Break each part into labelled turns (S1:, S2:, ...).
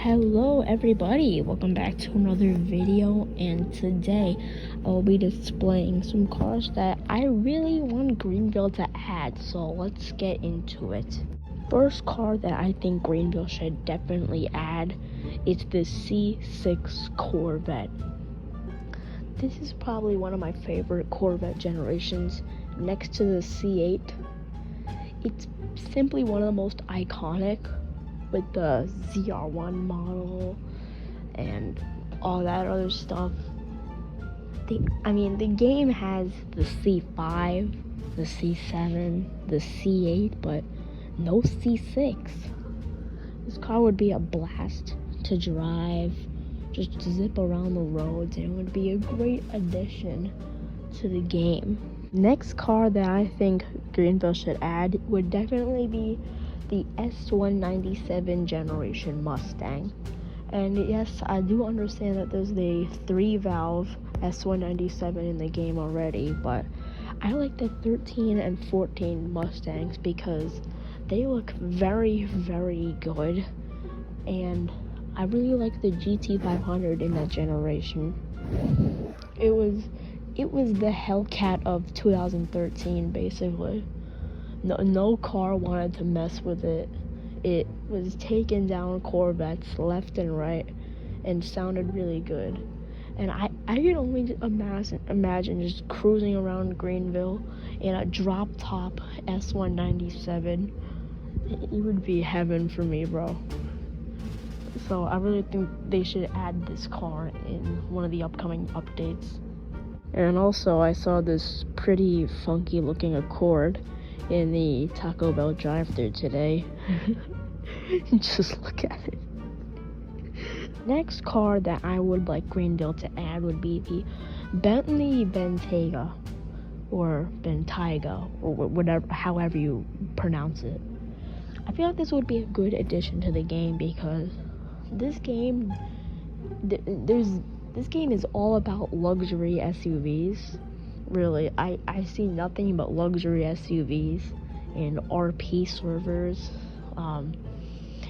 S1: Hello everybody, welcome back to another video, and today I'll be displaying some cars that I really want Greenville to add, so let's get into it. First car that I think Greenville should definitely add is the C6 Corvette. This is probably one of my favorite Corvette generations, next to the C8. It's simply one of the most iconic, with the ZR1 model and all that other stuff. The game has the C5, the C7, the C8, but no C6. This car would be a blast to drive, just zip around the roads, and it would be a great addition to the game. Next car that I think Greenville should add would definitely be the S197 generation Mustang. And yes, I do understand that there's the 3-valve S197 in the game already, but I like the 13 and 14 Mustangs because they look very, very good, and I really like the GT500 in that generation. It was the Hellcat of 2013, basically. No car wanted to mess with it. It was taking down Corvettes left and right and sounded really good. And I can only imagine just cruising around Greenville in a drop-top S197. It would be heaven for me, bro. So I really think they should add this car in one of the upcoming updates. And also, I saw this pretty funky looking Accord in the Taco Bell drive-thru today. Just look at it. Next car that I would like Greenville to add would be the Bentley Bentayga, or Bentayga, or whatever, however you pronounce it. I feel like this would be a good addition to the game because this game, this game is all about luxury SUVs. Really, I see nothing but luxury SUVs in RP servers,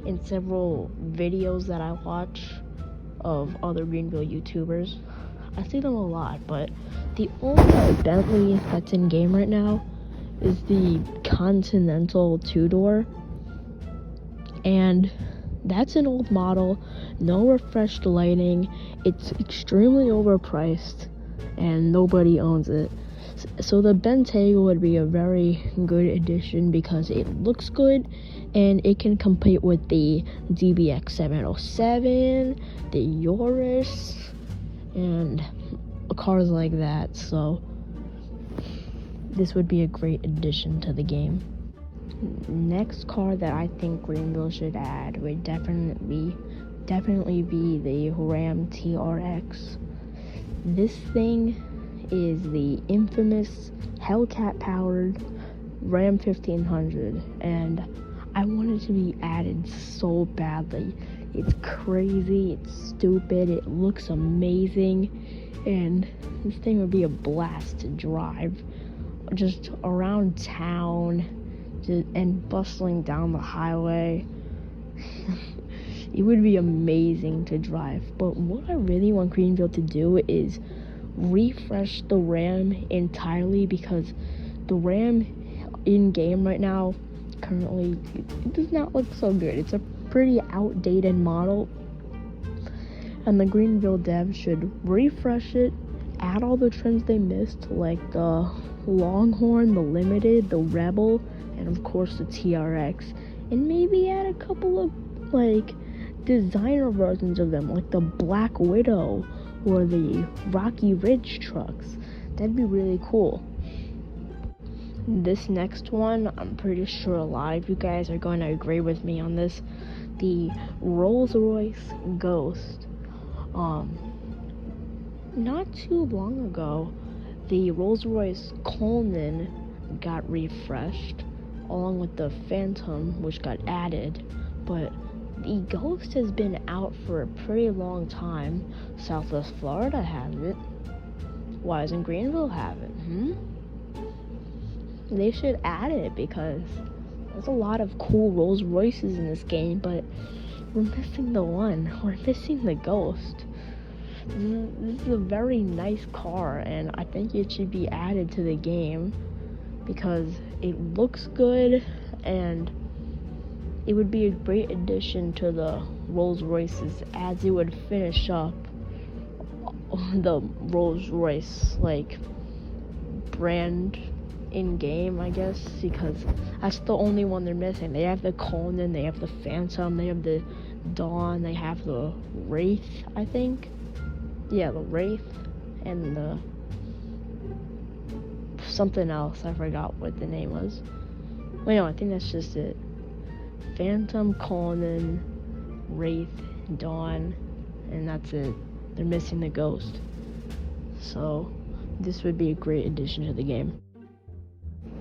S1: in several videos that I watch of other Greenville YouTubers. I see them a lot, but the only Bentley that's in game right now is the Continental 2-door, and that's an old model, no refreshed lighting, it's extremely overpriced, and nobody owns it. So the Bentayga would be a very good addition because it looks good and it can compete with the DBX 707, the Urus, and cars like that. So this would be a great addition to the game. Next car that I think Greenville should add would definitely be the Ram TRX. This thing is the infamous Hellcat-powered Ram 1500, and I want it to be added so badly. It's crazy, it's stupid, it looks amazing, and this thing would be a blast to drive just around town and bustling down the highway. It would be amazing to drive. But what I really want Greenville to do is refresh the Ram entirely, because the Ram in game right now currently, it does not look so good. It's a pretty outdated model, and the Greenville devs should refresh it, add all the trims they missed, like the Longhorn, the Limited, the Rebel, and of course the TRX, and maybe add a couple of designer versions of them, like the Black Widow or the Rocky Ridge trucks. That'd be really cool. This next one, I'm pretty sure a lot of you guys are going to agree with me on this. The Rolls-Royce Ghost. Not too long ago, the Rolls-Royce Coleman got refreshed, along with the Phantom, which got added, but the Ghost has been out for a pretty long time. Southwest Florida has it. Why doesn't Greenville have it? They should add it because there's a lot of cool Rolls Royces in this game, but we're missing the one. We're missing the Ghost. This is a very nice car, and I think it should be added to the game because it looks good, and it would be a great addition to the Rolls Royces as it would finish up the Rolls Royce like brand in game, I guess, because that's the only one they're missing. They have the Conan, they have the Phantom, they have the Dawn, they have the Wraith, I think. Yeah, the Wraith, and the something else. I forgot what the name was. Wait, no, I think that's just it. Phantom, Conan, Wraith, Dawn, and that's it. They're missing the Ghost. So this would be a great addition to the game.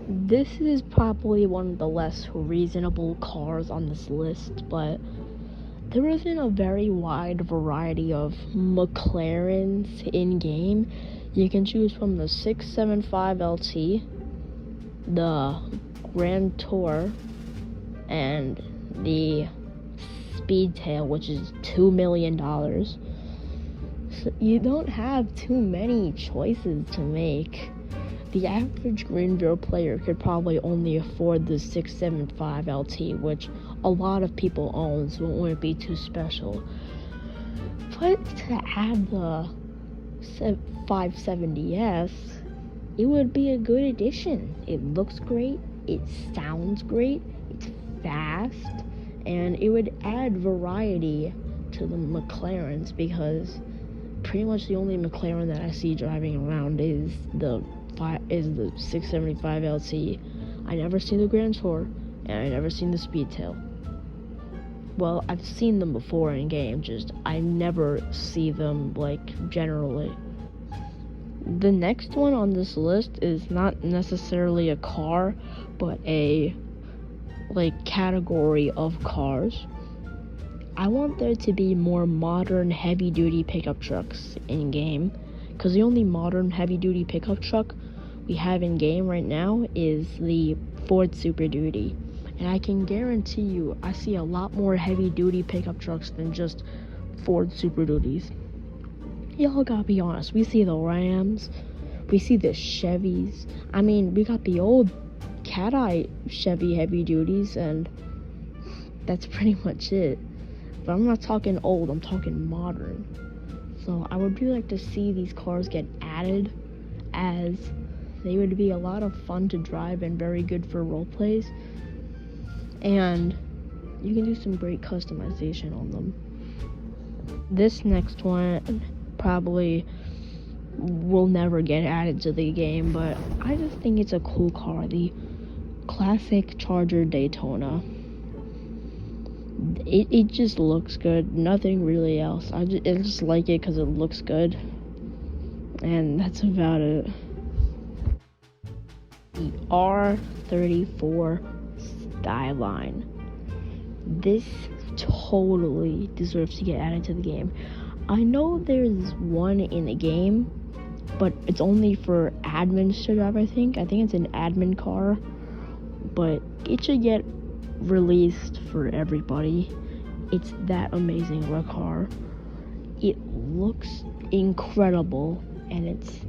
S1: This is probably one of the less reasonable cars on this list, but there isn't a very wide variety of McLarens in-game. You can choose from the 675 LT, the Grand Tour, and the Speedtail, which is $2 million. So you don't have too many choices to make. The average Greenville player could probably only afford the 675 LT, which a lot of people own, so it wouldn't be too special. But to add the 570S, it would be a good addition. It looks great, it sounds great, it's fast, and it would add variety to the McLarens, because pretty much the only McLaren that I see driving around is the 675 LT. I never seen the Grand Tour, and I never seen the Speedtail. Well, I've seen them before in game, just I never see them like generally. The next one on this list is not necessarily a car, but a like category of cars. I want there to be more modern heavy-duty pickup trucks in game, because the only modern heavy-duty pickup truck we have in game right now is the Ford Super Duty, and I can guarantee you I see a lot more heavy-duty pickup trucks than just Ford Super Duties. Y'all gotta be honest, we see the Rams, we see the Chevys. I mean, we got the old cat-eye Chevy heavy-duties, and that's pretty much it. But I'm not talking old, I'm talking modern. So I would really like to see these cars get added, as they would be a lot of fun to drive and very good for role plays. And you can do some great customization on them. This next one probably will never get added to the game, but I just think it's a cool car, the classic Charger Daytona. It just looks good, nothing really else. I just like it because it looks good, and that's about it. The R34 Style. This totally deserves to get added to the game. I know there's one in the game, but it's only for admins to drive, I think. I think it's an admin car, but it should get released for everybody. It's that amazing of a car. It looks incredible, and it's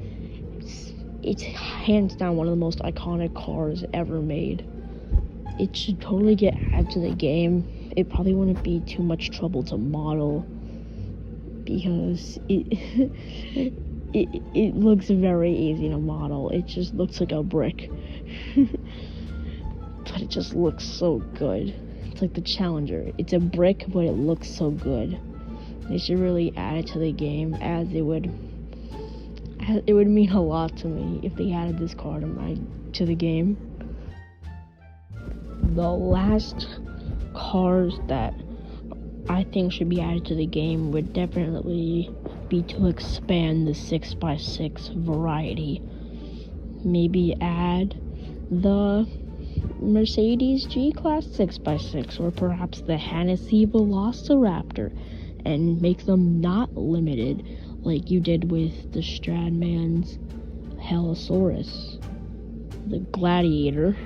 S1: hands down one of the most iconic cars ever made. It should totally get added to the game. It probably wouldn't be too much trouble to model, because it looks very easy to model. It just looks like a brick. But it just looks so good. It's like the Challenger. It's a brick, but it looks so good. They should really add it to the game, as it would mean a lot to me if they added this car to the game. The last cars that I think should be added to the game would definitely be to expand the 6x6 variety. Maybe add the Mercedes G-Class 6x6, or perhaps the Hennessy Velociraptor, and make them not limited like you did with the Stradman's Halosaurus, the Gladiator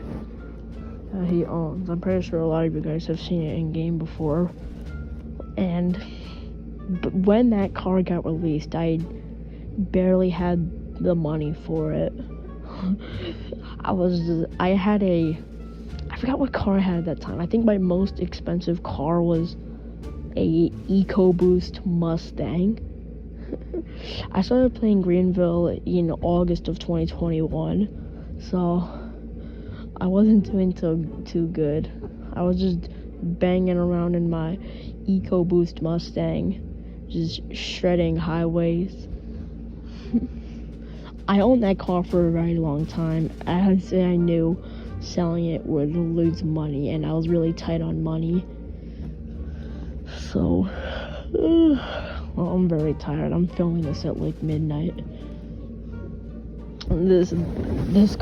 S1: he owns. I'm pretty sure a lot of you guys have seen it in game before. And when that car got released, I barely had the money for it. I forgot what car I had at that time. I think my most expensive car was a EcoBoost Mustang. I started playing Greenville in August of 2021, so I wasn't doing too good. I was just banging around in my EcoBoost Mustang, just shredding highways. I owned that car for a very long time. I knew selling it would lose money, and I was really tight on money. So, well, I'm very tired. I'm filming this at like midnight. These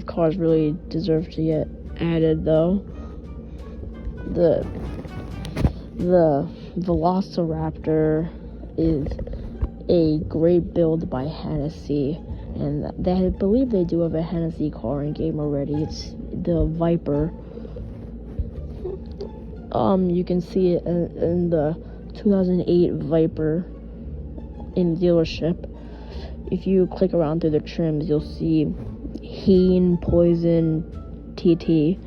S1: cars really deserve to get added, though. The Velociraptor is a great build by Hennessy, and I believe they do have a Hennessy car in game already. It's the Viper. You can see it in the 2008 Viper in dealership. If you click around through the trims, you'll see Heen, Poison, TT,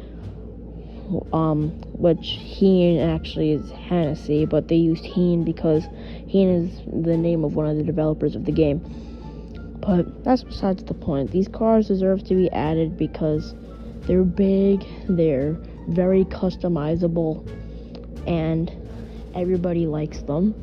S1: which Heen actually is Hennessy, but they used Heen because Heen is the name of one of the developers of the game. But that's besides the point. These cars deserve to be added because they're big, they're very customizable, and everybody likes them.